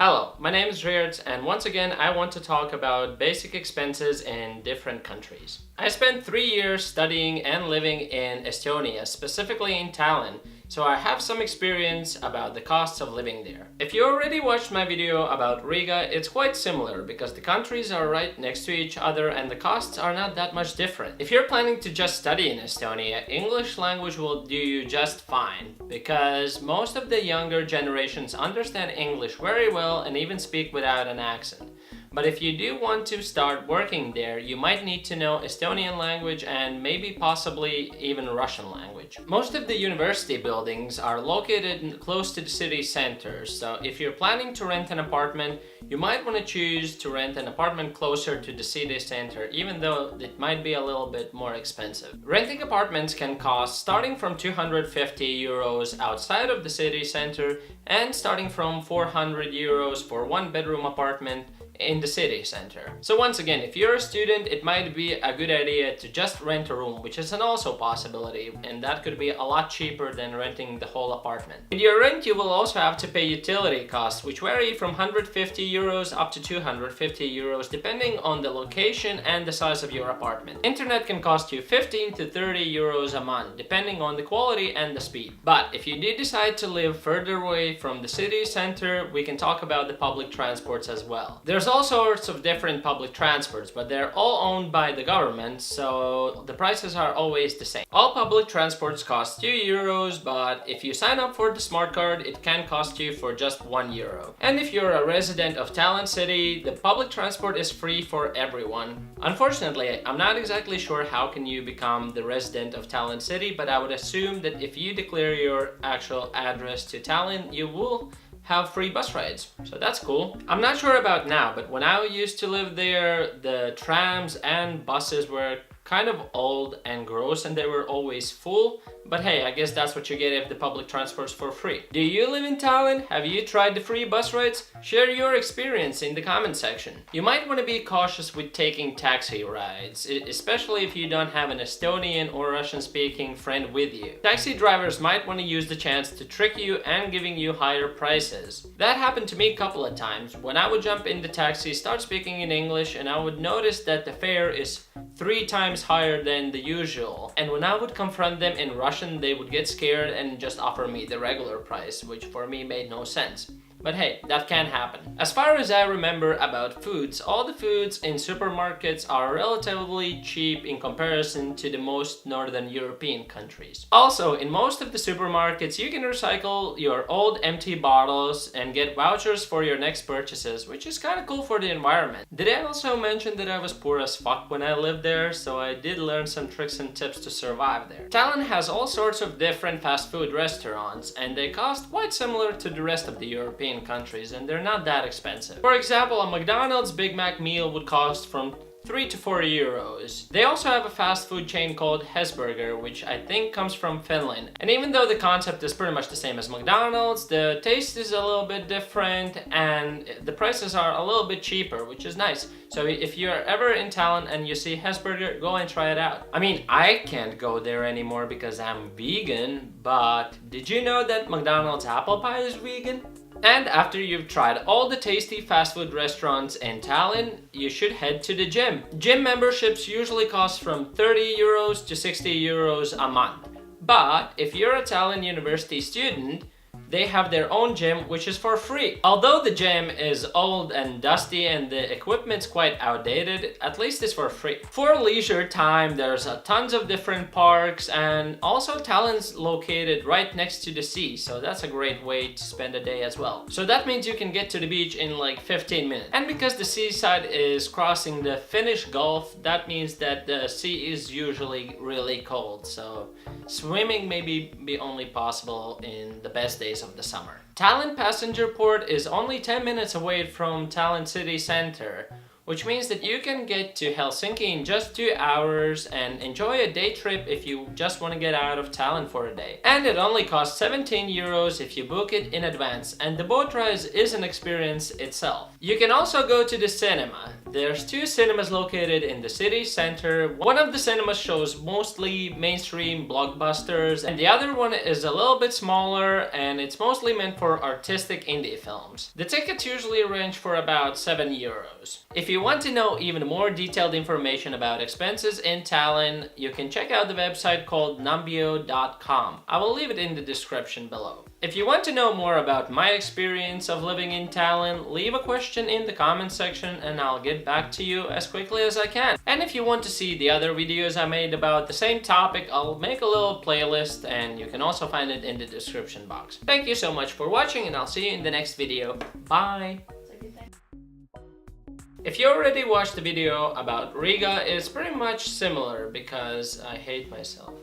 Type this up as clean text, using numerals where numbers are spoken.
Hello, my name is Richard, and once again I want to talk about basic expenses in different countries. I spent 3 years studying and living in Estonia, specifically in Tallinn, so I have some experience about the costs of living there. If you already watched my video about Riga, it's quite similar because the countries are right next to each other and the costs are not that much different. If you're planning to just study in Estonia, English language will do you just fine because most of the younger generations understand English very well and even speak without an accent. But if you do want to start working there, you might need to know Estonian language and maybe possibly even Russian language. Most of the university buildings are located close to the city center, so if you're planning to rent an apartment, you might want to choose to rent an apartment closer to the city center, even though it might be a little bit more expensive. Renting apartments can cost starting from 250 euros outside of the city center and starting from 400 euros for one bedroom apartment in the city center. So once again, if you're a student, it might be a good idea to just rent a room, which is an also possibility, and that could be a lot cheaper than renting the whole apartment. With your rent, you will also have to pay utility costs, which vary from 150 euros up to 250 euros depending on the location and the size of your apartment. Internet can cost you 15 to 30 euros a month depending on the quality and the speed. But if you do decide to live further away from the city center, we can talk about the public transports as well. There's all sorts of different public transports, but they're all owned by the government, so the prices are always the same. All public transports cost 2 euros, but if you sign up for the smart card, it can cost you for just 1 euro. And if you're a resident of Tallinn city, the public transport is free for everyone. Unfortunately, I'm not exactly sure how can you become the resident of Tallinn city, but I would assume that if you declare your actual address to Tallinn, you will have free bus rides, so that's cool. I'm not sure about now, but when I used to live there, the trams and buses were kind of old and gross and they were always full. But hey, I guess that's what you get if the public transport's for free. Do you live in Tallinn? Have you tried the free bus rides? Share your experience in the comment section. You might want to be cautious with taking taxi rides, especially if you don't have an Estonian or Russian speaking friend with you. Taxi drivers might want to use the chance to trick you and giving you higher prices. That happened to me a couple of times when I would jump in the taxi, start speaking in English, and I would notice that the fare is 3 times higher than the usual. And when I would confront them in Russian, they would get scared and just offer me the regular price, which for me made no sense. But hey, that can happen. As far as I remember about foods, all the foods in supermarkets are relatively cheap in comparison to the most northern European countries. Also, in most of the supermarkets, you can recycle your old empty bottles and get vouchers for your next purchases, which is kind of cool for the environment. Did I also mention that I was poor as fuck when I lived there, so I did learn some tricks and tips to survive there. Tallinn has all sorts of different fast food restaurants, and they cost quite similar to the rest of the European countries, and they're not that expensive. For example, a McDonald's Big Mac meal would cost from 3 to 4 euros. They also have a fast food chain called Hesburger, which I think comes from Finland. And even though the concept is pretty much the same as McDonald's, the taste is a little bit different and the prices are a little bit cheaper, which is nice. So if you're ever in Tallinn and you see Hesburger, go and try it out. I mean, I can't go there anymore because I'm vegan, but did you know that McDonald's apple pie is vegan? And after you've tried all the tasty fast food restaurants in Tallinn, you should head to the gym. Gym memberships usually cost from 30 euros to 60 euros a month. But if you're a Tallinn University student, they have their own gym, which is for free. Although the gym is old and dusty and the equipment's quite outdated, at least it's for free. For leisure time, there's tons of different parks, and also Tallinn's located right next to the sea, so that's a great way to spend a day as well. So that means you can get to the beach in like 15 minutes. And because the seaside is crossing the Finnish Gulf, that means that the sea is usually really cold, so swimming may be only possible in the best days of the summer. Tallinn passenger port is only 10 minutes away from Tallinn city center, which means that you can get to Helsinki in just 2 hours and enjoy a day trip if you just want to get out of Tallinn for a day. And it only costs 17 euros if you book it in advance, and the boat ride is an experience itself. You can also go to the cinema. There's 2 cinemas located in the city center. One of the cinemas shows mostly mainstream blockbusters, and the other one is a little bit smaller, and it's mostly meant for artistic indie films. The tickets usually range for about 7 euros. If you want to know even more detailed information about expenses in Tallinn, you can check out the website called numbeo.com. I will leave it in the description below. If you want to know more about my experience of living in Tallinn, leave a question in the comment section and I'll get back to you as quickly as I can. And if you want to see the other videos I made about the same topic, I'll make a little playlist and you can also find it in the description box. Thank you so much for watching and I'll see you in the next video. Bye! If you already watched the video about Riga, it's pretty much similar because I hate myself.